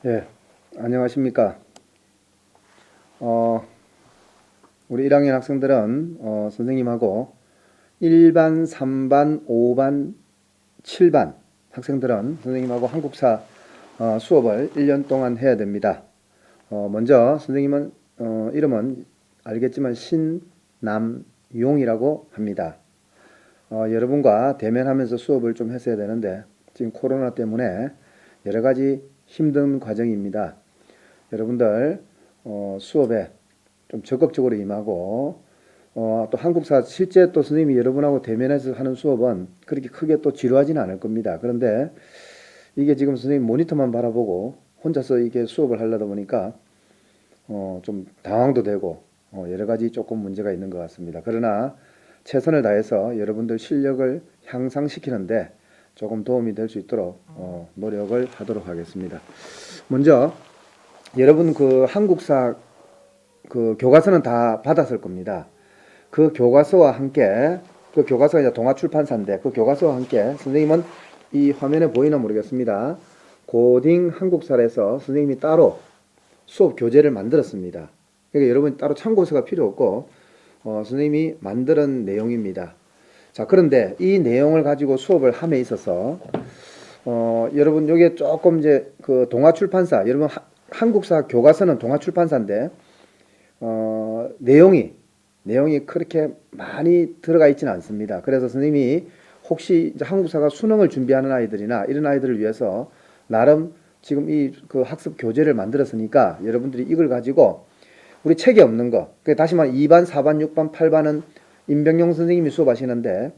예, 안녕하십니까. 어, 우리 1학년 학생들은 선생님하고 1반, 3반, 5반, 7반 학생들은 선생님하고 한국사 수업을 1년 동안 해야 됩니다. 먼저 선생님은 이름은 알겠지만 신남용이라고 합니다. 여러분과 대면하면서 수업을 좀 했어야 되는데 지금 코로나 때문에 여러 가지 힘든 과정입니다. 여러분들 수업에 좀 적극적으로 임하고 또 한국사 실제 또 선생님이 여러분하고 대면해서 하는 수업은 그렇게 크게 또 지루하지는 않을 겁니다. 그런데 이게 지금 선생님 모니터만 바라보고 혼자서 이게 수업을 하려다 보니까 좀 당황도 되고 여러 가지 조금 문제가 있는 것 같습니다. 그러나 최선을 다해서 여러분들 실력을 향상시키는데 조금 도움이 될 수 있도록 노력을 하도록 하겠습니다. 먼저 여러분 그 한국사 그 교과서는 다 받았을 겁니다. 그 교과서와 함께 그 교과서가 이제 동아출판사인데 그 교과서와 함께 선생님은 이 화면에 보이나 모르겠습니다. 고딩 한국사에서 선생님이 따로 수업 교재를 만들었습니다. 그러니까 여러분 따로 참고서가 필요 없고 선생님이 만드는 내용입니다. 자, 그런데 이 내용을 가지고 수업을 함에 있어서 여러분 여기에 조금 이제 그 동아출판사 여러분 한국사 교과서는 동아출판사인데 내용이 그렇게 많이 들어가 있지는 않습니다. 그래서 선생님이 혹시 이제 한국사가 수능을 준비하는 아이들이나 이런 아이들을 위해서 나름 지금 이 그 학습 교재를 만들었으니까 여러분들이 이걸 가지고 우리 책에 없는 거, 다시 말해 2반, 4반, 6반, 8반은 임병용 선생님이 수업하시는데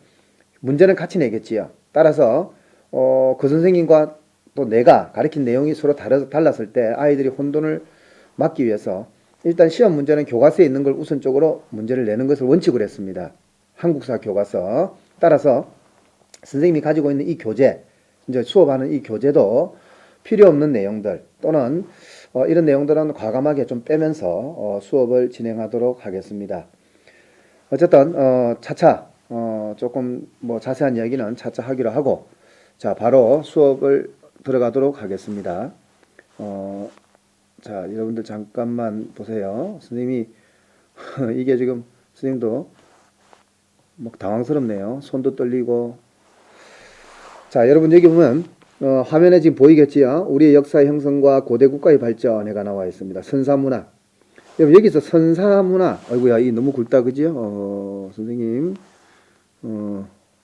문제는 같이 내겠지요. 따라서 그 선생님과 또 내가 가르친 내용이 서로 달랐을 때 아이들이 혼돈을 막기 위해서 일단 시험 문제는 교과서에 있는 걸 우선적으로 문제를 내는 것을 원칙으로 했습니다. 한국사 교과서. 따라서 선생님이 가지고 있는 이 교재, 이제 수업하는 이 교재도 필요 없는 내용들 또는 이런 내용들은 과감하게 좀 빼면서 수업을 진행하도록 하겠습니다. 어쨌든 차차 조금 뭐 자세한 이야기는 차차 하기로 하고 자 바로 수업을 들어가도록 하겠습니다. 자 여러분들 잠깐만 보세요. 선생님이 이게 지금 선생님도 막 당황스럽네요. 손도 떨리고. 자 여러분 여기 보면 화면에 지금 보이겠지요? 우리의 역사의 형성과 고대 국가의 발전에가 나와 있습니다. 선사문화. 여기서 선사문화, 아이고야, 이 너무 굵다, 그지요? 선생님,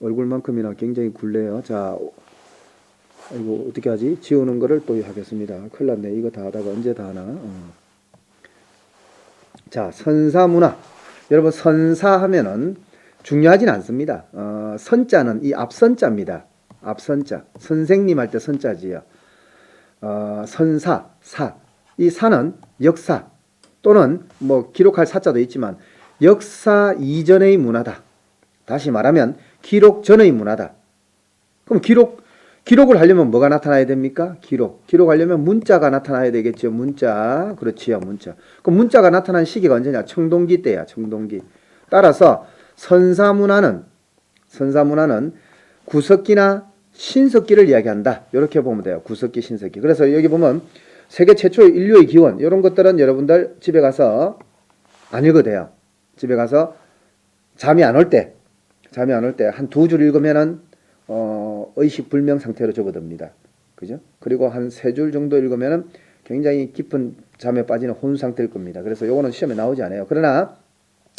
얼굴만큼이나 굉장히 굵네요. 자, 아이고, 어떻게 하지? 지우는 거를 또 하겠습니다. 큰일 났네. 이거 다 하다가 언제 다 하나? 자, 선사문화. 여러분, 선사하면은 중요하진 않습니다. 선자는 이 앞선자입니다. 앞선자. 선생님 할 때 선자지요. 선사, 사. 이 사는 역사 또는 뭐 기록할 사자도 있지만 역사 이전의 문화다. 다시 말하면 기록 전의 문화다. 그럼 기록을 하려면 뭐가 나타나야 됩니까? 기록하려면 문자가 나타나야 되겠죠. 문자. 그렇지요. 문자. 그럼 문자가 나타난 시기가 언제냐? 청동기 때야. 청동기. 따라서 선사문화는 구석기나 신석기를 이야기한다. 이렇게 보면 돼요. 구석기, 신석기. 그래서 여기 보면 세계 최초의 인류의 기원 이런 것들은 여러분들 집에 가서 안 읽어도 돼요. 집에 가서 잠이 안 올 때 한 두 줄 읽으면은 의식불명 상태로 접어듭니다. 그죠? 그리고 한 세 줄 정도 읽으면은 굉장히 깊은 잠에 빠지는 혼수 상태일 겁니다. 그래서 요거는 시험에 나오지 않아요. 그러나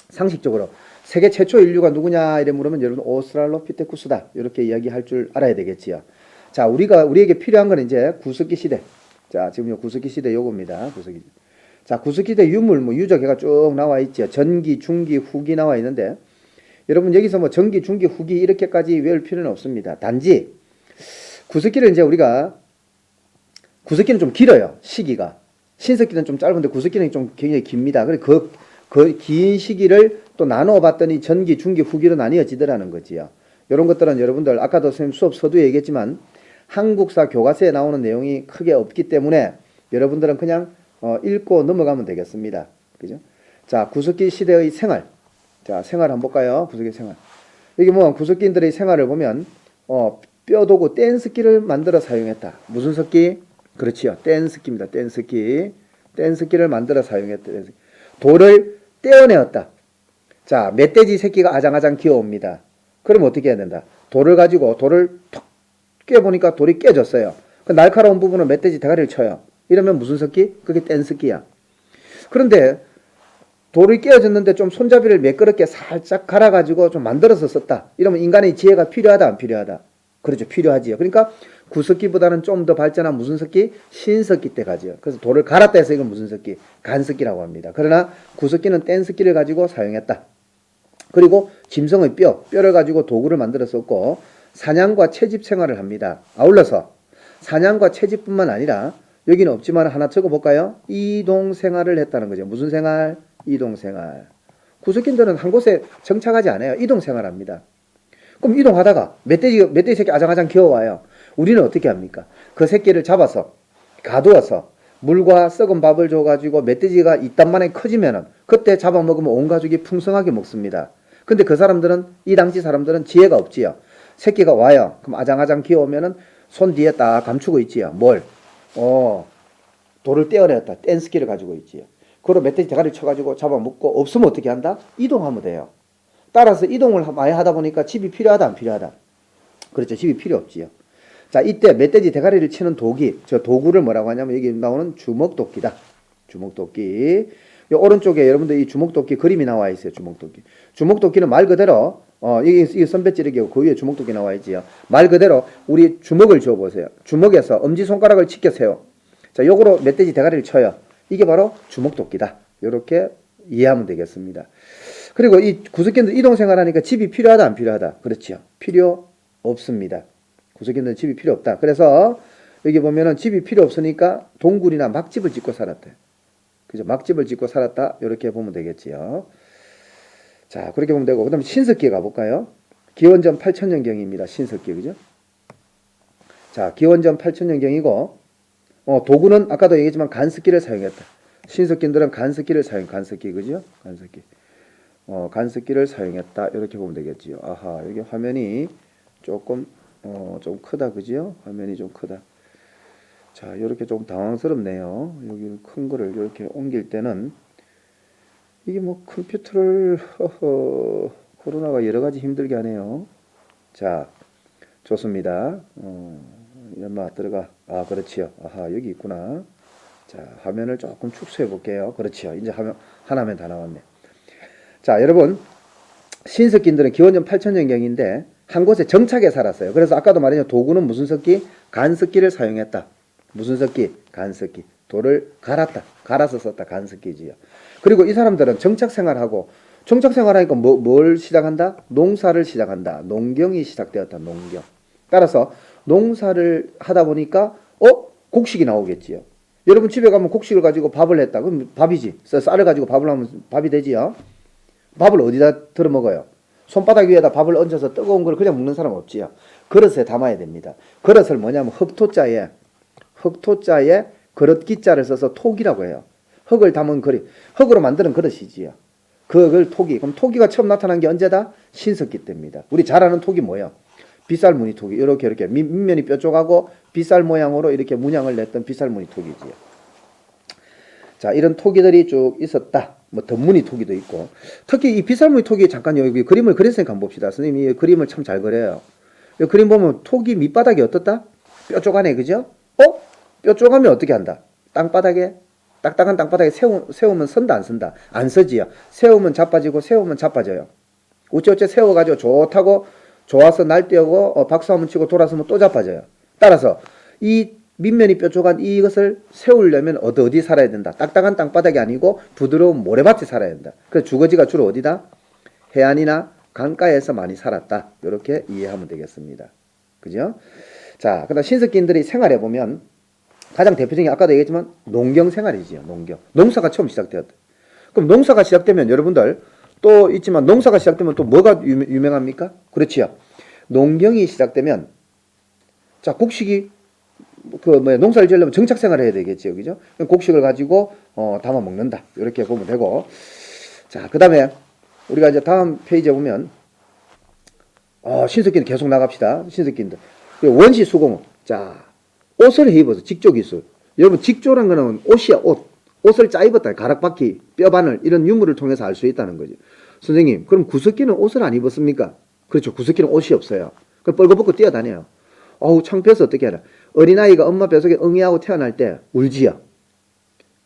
상식적으로 세계 최초 인류가 누구냐 이래 물으면 여러분 오스트랄로피테쿠스다 이렇게 이야기할 줄 알아야 되겠지요. 자 우리에게 필요한 건 이제 구석기 시대. 자 지금 요 구석기 시대 요겁니다. 구석기. 자 구석기 시대 유물 뭐 유적해가 쭉 나와 있죠. 전기, 중기, 후기 나와 있는데 여러분 여기서 뭐 전기, 중기, 후기 이렇게까지 외울 필요는 없습니다. 단지 구석기를 이제 우리가 구석기는 좀 길어요. 시기가. 신석기는 좀 짧은데 구석기는 좀 굉장히 깁니다. 그래 그 긴 시기를 또 나누어 봤더니 전기, 중기, 후기로 나뉘어지더라는 거지요. 이런 것들은 여러분들 아까도 선생님 수업 서두에 얘기했지만 한국사 교과서에 나오는 내용이 크게 없기 때문에 여러분들은 그냥 읽고 넘어가면 되겠습니다. 그죠? 자, 구석기 시대의 생활. 자, 생활 한번 볼까요? 구석기 생활. 여기 뭐 구석기인들의 생활을 보면 뼈도구 뗀석기를 만들어 사용했다. 무슨 석기? 그렇지요. 뗀스키입니다. 뗀스키. 뗀스키를 만들어 사용했다. 돌을 떼어내었다. 자, 멧돼지 새끼가 아장아장 기어옵니다. 그럼 어떻게 해야 된다? 돌을 가지고 돌을 톡 깨보니까 돌이 깨졌어요. 그 날카로운 부분을 멧돼지 대가리를 쳐요. 이러면 무슨 새끼? 그게 뗀스키야. 그런데 돌이 깨어졌는데 좀 손잡이를 매끄럽게 살짝 갈아가지고 좀 만들어서 썼다. 이러면 인간의 지혜가 필요하다, 안 필요하다? 그렇죠. 필요하지요. 그러니까 구석기보다는 좀 더 발전한 무슨 석기? 신석기 때 가지요. 그래서 돌을 갈았다 해서 이건 무슨 석기? 간석기라고 합니다. 그러나 구석기는 뗀석기를 가지고 사용했다. 그리고 짐승의 뼈를 가지고 도구를 만들어 썼고 사냥과 채집 생활을 합니다. 아울러서 사냥과 채집뿐만 아니라 여기는 없지만 하나 적어볼까요? 이동 생활을 했다는 거죠. 무슨 생활? 이동 생활. 구석기들은 한 곳에 정착하지 않아요. 이동 생활합니다. 그럼 이동하다가 멧돼지 새끼 아장아장 기어와요. 우리는 어떻게 합니까? 그 새끼를 잡아서 가두어서 물과 썩은 밥을 줘가지고 멧돼지가 이딴만에 커지면은 그때 잡아먹으면 온 가족이 풍성하게 먹습니다. 근데 그 사람들은 이 당시 사람들은 지혜가 없지요. 새끼가 와요. 그럼 아장아장 기어오면은 손 뒤에 딱 감추고 있지요. 뭘? 돌을 떼어냈다. 뗀스키를 가지고 있지요. 그리고 멧돼지 대가리를 쳐가지고 잡아먹고 없으면 어떻게 한다? 이동하면 돼요. 따라서 이동을 많이 하다 보니까 집이 필요하다, 안 필요하다? 그렇죠. 집이 필요 없지요. 자, 이때 멧돼지 대가리를 치는 도기, 저 도구를 뭐라고 하냐면 여기 나오는 주먹도끼다. 주먹도끼. 이 오른쪽에 여러분들 이 주먹도끼 그림이 나와 있어요. 주먹도끼. 주먹도끼는 말 그대로 이게 선배찌르기고 그 위에 주먹도끼 나와 있지요. 말 그대로 우리 주먹을 쥐어 보세요. 주먹에서 엄지손가락을 치켜 세요. 자, 요거로 멧돼지 대가리를 쳐요. 이게 바로 주먹도끼다. 이렇게 이해하면 되겠습니다. 그리고 이 구석기들 이동생활하니까 집이 필요하다, 안 필요하다? 그렇지요. 필요 없습니다. 구석기들은 집이 필요 없다. 그래서 여기 보면은 집이 필요 없으니까 동굴이나 막집을 짓고 살았대. 그죠? 막집을 짓고 살았다. 이렇게 보면 되겠지요. 자, 그렇게 보면 되고, 그 다음에 신석기에 가볼까요? 기원전 8000년경입니다. 신석기, 그죠? 자, 기원전 8000년경이고, 도구는 아까도 얘기했지만 간석기를 사용했다. 신석기들은 간석기를 간석기, 그죠? 간석기. 간석기를 사용했다. 이렇게 보면 되겠지요. 아하, 여기 화면이 조금 좀 크다, 그죠? 화면이 좀 크다. 자, 이렇게 좀 당황스럽네요. 여기 큰 거를 이렇게 옮길 때는 이게 뭐 컴퓨터를 코로나가 여러 가지 힘들게 하네요. 자, 좋습니다. 연마 들어가. 아, 그렇지요. 아하, 여기 있구나. 자, 화면을 조금 축소해 볼게요. 그렇지요. 이제 하나면 다 나왔네. 자, 여러분, 신석기들은 기원전 8000년경인데 한 곳에 정착해 살았어요. 그래서 아까도 말했죠. 도구는 무슨 석기? 간석기를 사용했다. 무슨 석기? 간석기. 돌을 갈아서 썼다. 간석기지요. 그리고 이 사람들은 정착 생활하고 정착 생활하니까 뭘 시작한다? 농사를 시작한다. 농경이 시작되었다. 농경. 따라서 농사를 하다 보니까 곡식이 나오겠지요. 여러분 집에 가면 곡식을 가지고 밥을 했다. 그럼 밥이지. 쌀을 가지고 밥을 하면 밥이 되지요. 밥을 어디다 들어 먹어요? 손바닥 위에다 밥을 얹어서 뜨거운 걸 그냥 먹는 사람 없지요. 그릇에 담아야 됩니다. 그릇을 뭐냐면 흙토자에 그릇기자를 써서 톡이라고 해요. 흙을 담은 그릇. 흙으로 만드는 그릇이지요. 그걸 톡이. 그럼 토기가 처음 나타난 게 언제다? 신석기 때입니다. 우리 잘 아는 톡이 뭐예요? 빗살무늬 톡이. 이렇게 밑면이 뾰족하고 빗살 모양으로 이렇게 문양을 냈던 빗살무늬 톡이지요. 자, 이런 토기들이 쭉 있었다. 뭐 덧무늬 토기도 있고. 특히 이 빗살무늬 토기 잠깐 여기 그림을 그렸으니까 한번 봅시다. 선생님이 그림을 참 잘 그려요. 이 그림 보면 토기 밑바닥이 어떻다? 뾰족하네, 그죠? 뾰족하면 어떻게 한다? 땅바닥에 딱딱한 땅바닥에 세우면 선다, 안 선다? 안 서지요. 세우면 자빠지고 세우면 자빠져요. 어째 세워가지고 좋아서 날뛰고 박수 한번 치고 돌아서면 또 자빠져요. 따라서 이 밑면이 뾰족한 이것을 세우려면 어디 살아야 된다? 딱딱한 땅바닥이 아니고 부드러운 모래밭에 살아야 된다. 그래서 주거지가 주로 어디다? 해안이나 강가에서 많이 살았다. 이렇게 이해하면 되겠습니다. 그죠? 자, 그다음 신석기인들이 생활해 보면 가장 대표적인 아까도 얘기했지만 농경 생활이지요. 농사가 처음 시작되었다. 그럼 농사가 시작되면 여러분들 또 있지만 농사가 시작되면 또 뭐가 유명합니까? 그렇지요. 농경이 시작되면 자, 곡식이 농사를 지으려면 정착 생활을 해야 되겠지요. 그죠? 곡식을 가지고 담아 먹는다. 이렇게 보면 되고. 자, 그다음에 우리가 이제 다음 페이지에 보면 신석기는 계속 나갑시다. 신석기인들. 원시 수공업. 자, 옷을 해 입어서 직조 기술. 여러분 직조란 거는 옷이야 옷. 옷을 짜 입었다. 가락바퀴, 뼈바늘 이런 유물을 통해서 알 수 있다는 거죠. 선생님 그럼 구석기는 옷을 안 입었습니까? 그렇죠. 구석기는 옷이 없어요. 그럼 뻘거벗고 뛰어다녀요. 어우 창피해서 어떻게 하라. 어린아이가 엄마 뱃속에 응애하고 태어날 때 울지요.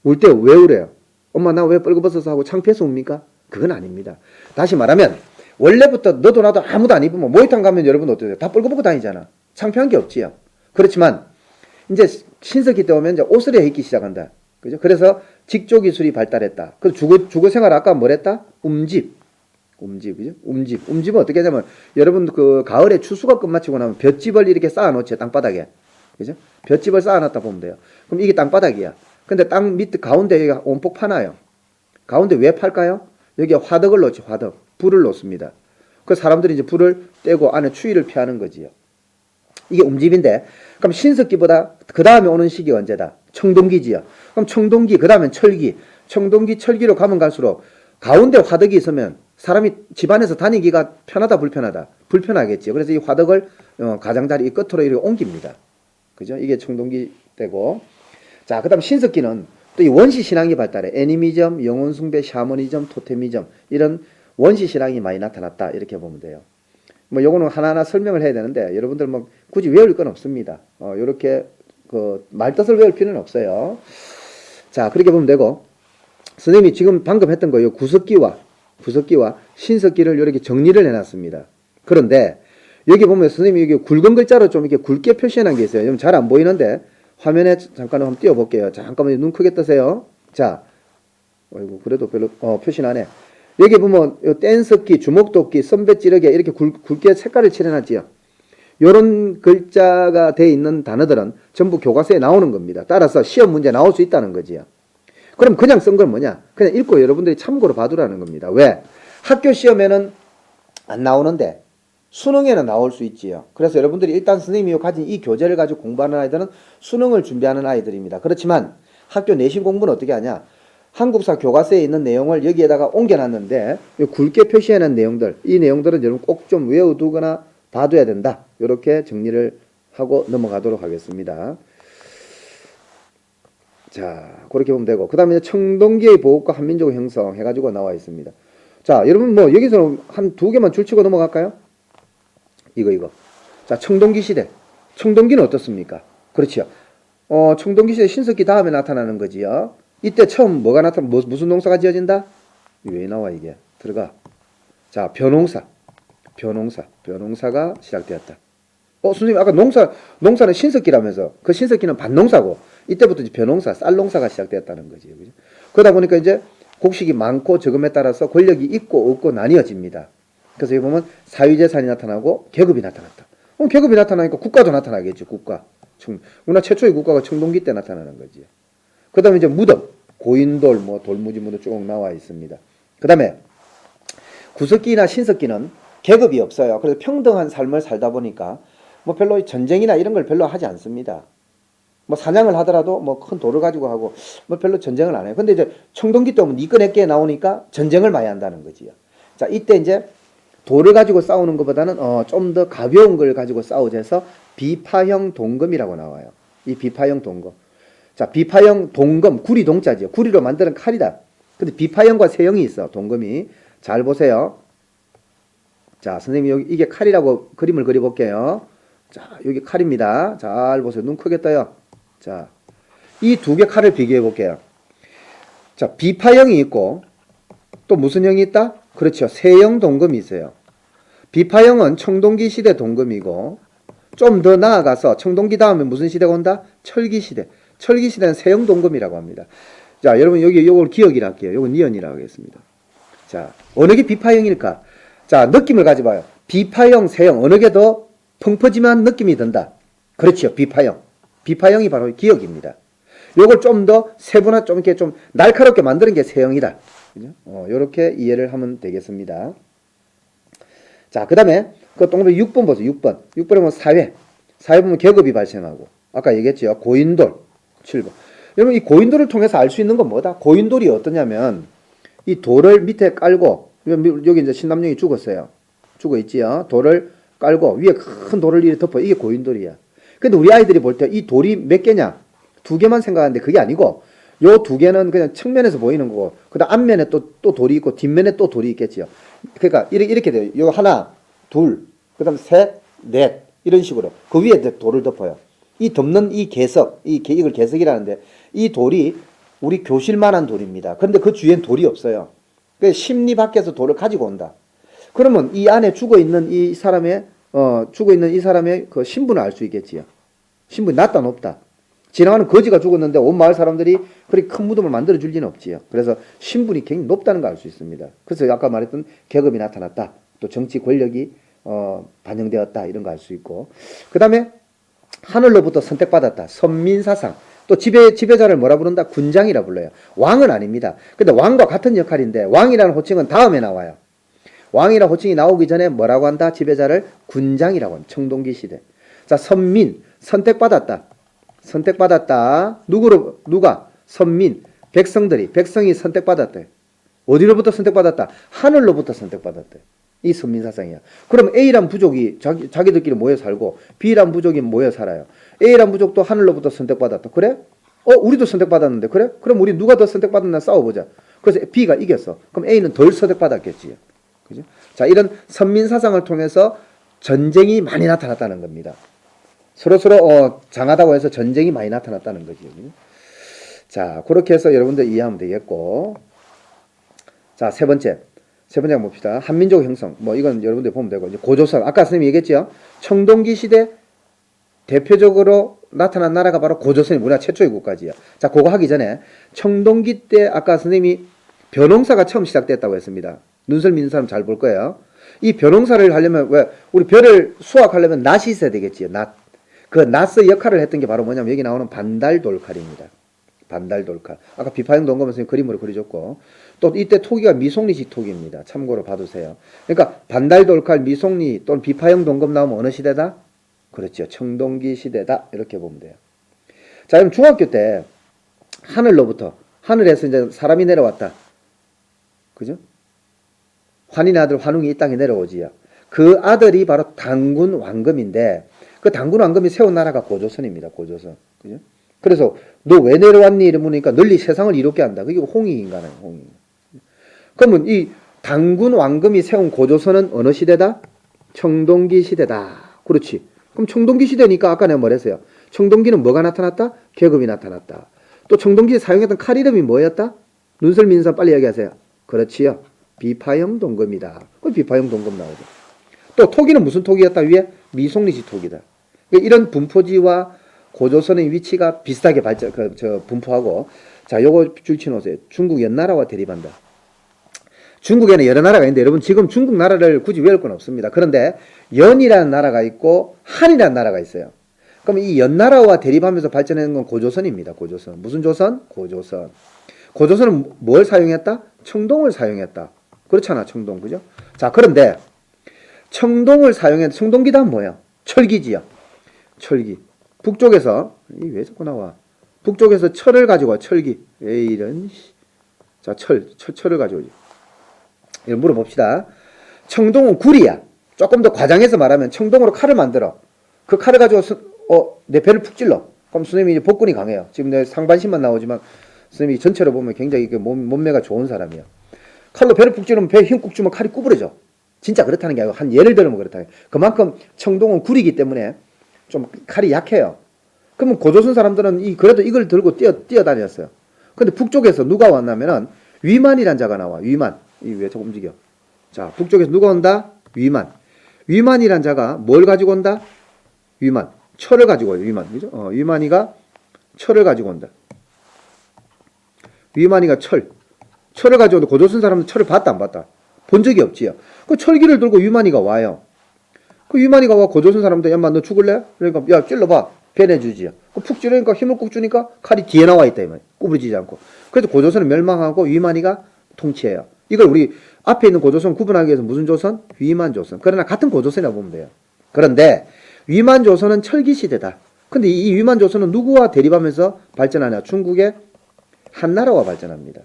울 때 왜 울어요? 엄마 나 왜 뻘거벗어서 하고 창피해서 웁니까? 그건 아닙니다. 다시 말하면 원래부터 너도 나도 아무도 안 입으면 모욕탕 가면 여러분 어때요? 다 뻘거벗고 다니잖아. 창피한 게 없지요. 그렇지만 이제 신석기 때 오면 이제 옷을 해 입기 시작한다. 그죠? 그래서 직조 기술이 발달했다. 그 주거 생활 아까 뭐랬다? 움집, 그죠? 움집은 어떻게 하냐면 여러분 그 가을에 추수가 끝마치고 나면 볏짚을 이렇게 쌓아놓지 땅바닥에, 그죠? 볏짚을 쌓아놨다 보면 돼요. 그럼 이게 땅바닥이야. 근데 땅 밑에 가운데 여기가 온폭 파나요. 가운데 왜 팔까요? 여기에 화덕을 놓지 화덕, 불을 놓습니다. 그 사람들이 이제 불을 떼고 안에 추위를 피하는 거지요. 이게 움집인데, 그럼 신석기보다 그 다음에 오는 시기가 언제다? 청동기지요. 그럼 청동기, 그 다음엔 철기. 청동기, 철기로 가면 갈수록 가운데 화덕이 있으면 사람이 집안에서 다니기가 편하다, 불편하다? 불편하겠지요. 그래서 이 화덕을 가장자리 이 끝으로 이렇게 옮깁니다. 그죠? 이게 청동기 때고. 자, 그 다음 신석기는 또 이 원시 신앙이 발달해. 애니미즘, 영혼숭배, 샤머니즘, 토테미즘 이런 원시 신앙이 많이 나타났다. 이렇게 보면 돼요. 뭐 요거는 하나하나 설명을 해야 되는데 여러분들 뭐 굳이 외울 건 없습니다. 요렇게 그 말뜻을 외울 필요는 없어요. 자, 그렇게 보면 되고 선생님이 지금 방금 했던 거요. 구석기와 신석기를 이렇게 정리를 해놨습니다. 그런데 여기 보면 선생님이 여기 굵은 글자로 좀 이렇게 굵게 표시해놓은 게 있어요. 잘 안 보이는데 화면에 잠깐 한번 띄워볼게요. 잠깐만 눈 크게 뜨세요. 자, 어이구 그래도 별로 표시는 안 해. 여기 보면 요 뗀석기, 주먹도끼, 선배찌르기 이렇게 굵게 색깔을 칠해놨지요. 요런 글자가 돼 있는 단어들은 전부 교과서에 나오는 겁니다. 따라서 시험 문제 나올 수 있다는 거지요. 그럼 그냥 쓴 건 뭐냐? 그냥 읽고 여러분들이 참고로 봐두라는 겁니다. 왜? 학교 시험에는 안 나오는데 수능에는 나올 수 있지요. 그래서 여러분들이 일단 선생님이 가진 이 교재를 가지고 공부하는 아이들은 수능을 준비하는 아이들입니다. 그렇지만 학교 내신 공부는 어떻게 하냐? 한국사 교과서에 있는 내용을 여기에다가 옮겨놨는데 굵게 표시해놓은 내용들, 이 내용들은 여러분 꼭 좀 외워두거나 봐둬야 된다. 이렇게 정리를 하고 넘어가도록 하겠습니다. 자, 그렇게 보면 되고 그 다음에 청동기의 보호과 한민족의 형성 해가지고 나와 있습니다. 자, 여러분 뭐 여기서 한 두 개만 줄치고 넘어갈까요? 이거. 자, 청동기 시대. 청동기는 어떻습니까? 그렇죠. 청동기 시대 신석기 다음에 나타나는 거지요. 이때 처음 뭐가 무슨 농사가 지어진다? 왜 나와 이게? 들어가. 자, 벼농사가 시작되었다. 선생님 아까 농사는 신석기라면서 그 신석기는 밭농사고 이때부터 이제 벼농사, 쌀농사가 시작되었다는 거지. 그죠? 그러다 보니까 이제 곡식이 많고 적음에 따라서 권력이 있고 없고 나뉘어집니다. 그래서 여기 보면 사유재산이 나타나고 계급이 나타났다. 계급이 나타나니까 국가도 나타나겠죠. 국가. 우리나라 최초의 국가가 청동기 때 나타나는 거지. 그 다음에 이제 무덤, 고인돌, 뭐 돌무지 무덤 쭉 나와 있습니다. 그 다음에 구석기나 신석기는 계급이 없어요. 그래서 평등한 삶을 살다 보니까 뭐 별로 전쟁이나 이런 걸 별로 하지 않습니다. 뭐 사냥을 하더라도 뭐 큰 돌을 가지고 하고 뭐 별로 전쟁을 안 해요. 근데 이제 청동기 때 오면 니꺼 내꺼 나오니까 전쟁을 많이 한다는 거지요. 자, 이때 이제 돌을 가지고 싸우는 것보다는 좀 더 가벼운 걸 가지고 싸우자서 비파형 동검이라고 나와요. 이 비파형 동검. 자, 비파형 동검, 구리 동자지요. 구리로 만드는 칼이다. 근데 비파형과 세형이 있어. 동검이. 잘 보세요. 자, 선생님이 여기 이게 칼이라고 그림을 그려볼게요. 자, 여기 칼입니다. 잘 보세요. 눈 크게 떠요. 자, 이 두 개 칼을 비교해 볼게요. 자, 비파형이 있고 또 무슨 형이 있다? 그렇죠. 세형 동검이 있어요. 비파형은 청동기 시대 동검이고 좀 더 나아가서 청동기 다음에 무슨 시대가 온다? 철기 시대. 철기 시대는 세형 동검이라고 합니다. 자, 여러분 여기 요걸 기억이라 할게요. 요건 니언이라고 하겠습니다. 자, 어느 게 비파형일까? 자, 느낌을 가져봐요. 비파형, 세형 어느 게 더 펑퍼짐한 느낌이 든다. 그렇죠. 비파형. 비파형이 바로 기억입니다. 요걸 좀 더 세분화 좀 이렇게 좀 날카롭게 만드는 게 세형이다. 요렇게 이해를 하면 되겠습니다. 자, 그 다음에 그 동그라미 6번 보세요. 6번. 6번에 보면 사회. 사회 보면 계급이 발생하고 아까 얘기했죠. 고인돌. 7번. 여러분 이 고인돌을 통해서 알 수 있는 건 뭐다? 고인돌이 어떠냐면 이 돌을 밑에 깔고 여기 이제 신남용이 죽었어요. 죽어 있지요. 돌을 깔고 위에 큰 돌을 이렇게 덮어. 이게 고인돌이야. 근데 우리 아이들이 볼 때 이 돌이 몇 개냐? 두 개만 생각하는데 그게 아니고 요 두 개는 그냥 측면에서 보이는 거고 그다음 앞면에 또 돌이 있고 뒷면에 또 돌이 있겠지요. 그러니까 이렇게 돼요. 요 하나, 둘, 그다음 셋, 넷 이런 식으로 그 위에 돌을 덮어요. 이 덮는 이 개석, 이걸 개석이라는데 이 돌이 우리 교실만한 돌입니다. 그런데 그 주위엔 돌이 없어요. 그 심리 밖에서 돌을 가지고 온다. 그러면 이 안에 죽어 있는 이 사람의 그 신분을 알 수 있겠지요. 신분이 낮다 높다. 지나가는 거지가 죽었는데 온 마을 사람들이 그렇게 큰 무덤을 만들어 줄 리는 없지요. 그래서 신분이 굉장히 높다는 걸 알 수 있습니다. 그래서 아까 말했던 계급이 나타났다. 또 정치 권력이 반영되었다. 이런 거 알 수 있고. 그 다음에 하늘로부터 선택받았다. 선민사상. 또 지배자를 뭐라 부른다? 군장이라 불러요. 왕은 아닙니다. 근데 왕과 같은 역할인데 왕이라는 호칭은 다음에 나와요. 왕이라는 호칭이 나오기 전에 뭐라고 한다? 지배자를 군장이라고 한다. 청동기 시대. 자, 선민. 선택받았다. 선택받았다. 누가? 선민. 백성이 선택받았대. 어디로부터 선택받았다? 하늘로부터 선택받았대. 이 선민사상이야. 그럼 A란 부족이 자기들끼리 모여 살고 B란 부족이 모여 살아요. A란 부족도 하늘로부터 선택받았다. 그래? 우리도 선택받았는데 그래? 그럼 우리 누가 더 선택받았나 싸워보자. 그래서 B가 이겼어. 그럼 A는 덜 선택받았겠지. 그죠? 자, 이런 선민사상을 통해서 전쟁이 많이 나타났다는 겁니다. 서로 장하다고 해서 전쟁이 많이 나타났다는 거죠. 자, 그렇게 해서 여러분들 이해하면 되겠고. 자, 세 번째 한번 봅시다. 한민족 형성. 이건 여러분들 보면 되고. 이제 고조선. 아까 선생님이 얘기했죠. 청동기 시대 대표적으로 나타난 나라가 바로 고조선이 우리나라 최초의 국가지요. 자, 그거 하기 전에 청동기 때 아까 선생님이 벼농사가 처음 시작됐다고 했습니다. 눈설 미는 사람 잘 볼 거예요. 이 벼농사를 하려면 우리 벼를 수확하려면 낫이 있어야 되겠지요. 낫. 그 낫의 역할을 했던 게 바로 뭐냐면 여기 나오는 반달돌칼입니다. 반달돌칼. 아까 비파형 동검 선생님 그림으로 그려줬고 또 이때 토기가 미송리식 토기입니다. 참고로 봐두세요. 그러니까 반달돌칼, 미송리 또는 비파형 동검 나오면 어느 시대다? 그렇죠. 청동기 시대다. 이렇게 보면 돼요. 자, 그럼 중학교 때 하늘에서 이제 사람이 내려왔다. 그죠? 환인의 아들 환웅이 이 땅에 내려오지요. 그 아들이 바로 단군 왕금인데 그 단군 왕금이 세운 나라가 고조선입니다. 고조선. 그죠? 그래서 너 왜 내려왔니? 이러니까 널리 세상을 이롭게 한다. 그게 홍익인가요? 홍익. 그러면 이 단군 왕금이 세운 고조선은 어느 시대다? 청동기 시대다. 그렇지. 그럼 청동기 시대니까 아까 내가 뭐랬어요? 청동기는 뭐가 나타났다? 계급이 나타났다. 또 청동기에 사용했던 칼 이름이 뭐였다? 눈설민선 빨리 얘기하세요. 그렇지요. 비파형 동검이다. 그 비파형 동검 나오죠. 또 토기는 무슨 토기였다? 위에 미송리식 토기다. 이런 분포지와 고조선의 위치가 비슷하게 분포하고. 자, 요거 줄쳐놓으세요. 중국 연나라와 대립한다. 중국에는 여러 나라가 있는데 여러분 지금 중국 나라를 굳이 외울 건 없습니다. 그런데 연이라는 나라가 있고 한이라는 나라가 있어요. 그럼 이 연나라와 대립하면서 발전한 건 고조선입니다. 고조선. 무슨 조선? 고조선. 고조선은 뭘 사용했다? 청동을 사용했다. 그렇잖아, 청동. 그죠? 자, 그런데 청동을 사용했다. 청동기다 뭐야? 철기지요. 철기. 북쪽에서 왜 자꾸 나와? 북쪽에서 철을 가지고 와. 철기. 에이, 이런. 자, 철을 가지고 오지. 이걸 물어봅시다. 청동은 구리야. 조금 더 과장해서 말하면 청동으로 칼을 만들어. 그 칼을 가지고 내 배를 푹 찔러. 그럼 선생님이 이제 복근이 강해요. 지금 내 상반신만 나오지만 선생님이 전체로 보면 굉장히 몸매가 좋은 사람이에요. 칼로 배를 푹 찌르면 배에 힘 꾹 주면 칼이 구부러져. 진짜 그렇다는 게 아니고 한 예를 들면 그렇다. 그만큼 청동은 구리기 때문에 좀 칼이 약해요. 그러면 고조선 사람들은 그래도 이걸 들고 뛰어다녔어요. 근데 북쪽에서 누가 왔냐면은 위만이란 자가 나와. 위만. 왜 자꾸 움직여? 자, 북쪽에서 누가 온다? 위만. 위만이란 자가 뭘 가지고 온다? 위만. 철을 가지고 와요. 위만. 그죠? 위만이가 철을 가지고 온다. 위만이가 철을 가지고 온다. 고조선 사람들 철을 봤다 안 봤다? 본 적이 없지요. 그 철기를 들고 위만이가 와요. 그 위만이가 와 고조선 사람들 야마 너 죽을래? 그러니까 야 찔러봐. 배내주지요. 푹 찌르니까 힘을 꾹 주니까 칼이 뒤에 나와 있다 이 말이야. 구부러지지 않고. 그래서 고조선은 멸망하고 위만이가 통치해요. 이걸 우리 앞에 있는 고조선 구분하기 위해서 무슨 조선? 위만조선. 그러나 같은 고조선이라고 보면 돼요. 그런데 위만조선은 철기시대다. 근데 이 위만조선은 누구와 대립하면서 발전하냐? 중국의 한나라와 발전합니다.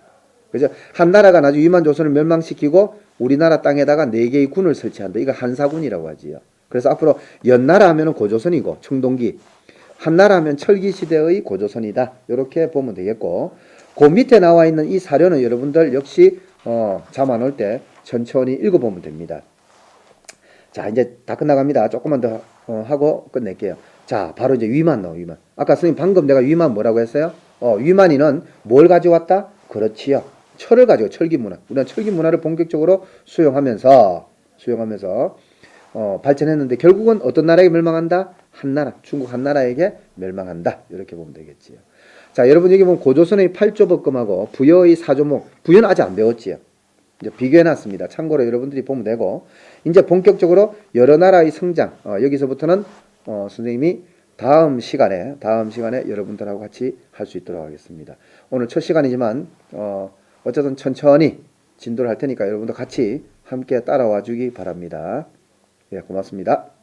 그죠? 한나라가 나중에 위만조선을 멸망시키고 우리나라 땅에다가 4개의 군을 설치한다. 이걸 한사군이라고 하지요. 그래서 앞으로 연나라 하면은 고조선이고 청동기, 한나라 하면 철기 시대의 고조선이다. 이렇게 보면 되겠고, 그 밑에 나와 있는 이 사료는 여러분들 역시 잠 안 올 때 천천히 읽어보면 됩니다. 자, 이제 다 끝나갑니다. 조금만 더 하고 끝낼게요. 자, 바로 이제 위만 나와, 위만. 아까 선생님 방금 내가 위만 뭐라고 했어요? 위만이는 뭘 가져왔다? 그렇지요. 철을 가지고 철기문화. 우리는 철기문화를 본격적으로 수용하면서 발전했는데 결국은 어떤 나라에게 멸망한다? 한나라, 중국 한나라에게 멸망한다. 이렇게 보면 되겠지요. 자, 여러분 여기 보면 고조선의 팔조법금하고 부여의 사조목, 부여는 아직 안 배웠지요. 이제 비교해놨습니다. 참고로 여러분들이 보면 되고, 이제 본격적으로 여러 나라의 성장, 여기서부터는 선생님이 다음 시간에 여러분들하고 같이 할 수 있도록 하겠습니다. 오늘 첫 시간이지만 어쨌든 천천히 진도를 할 테니까 여러분도 같이 함께 따라와 주기 바랍니다. 예, 고맙습니다.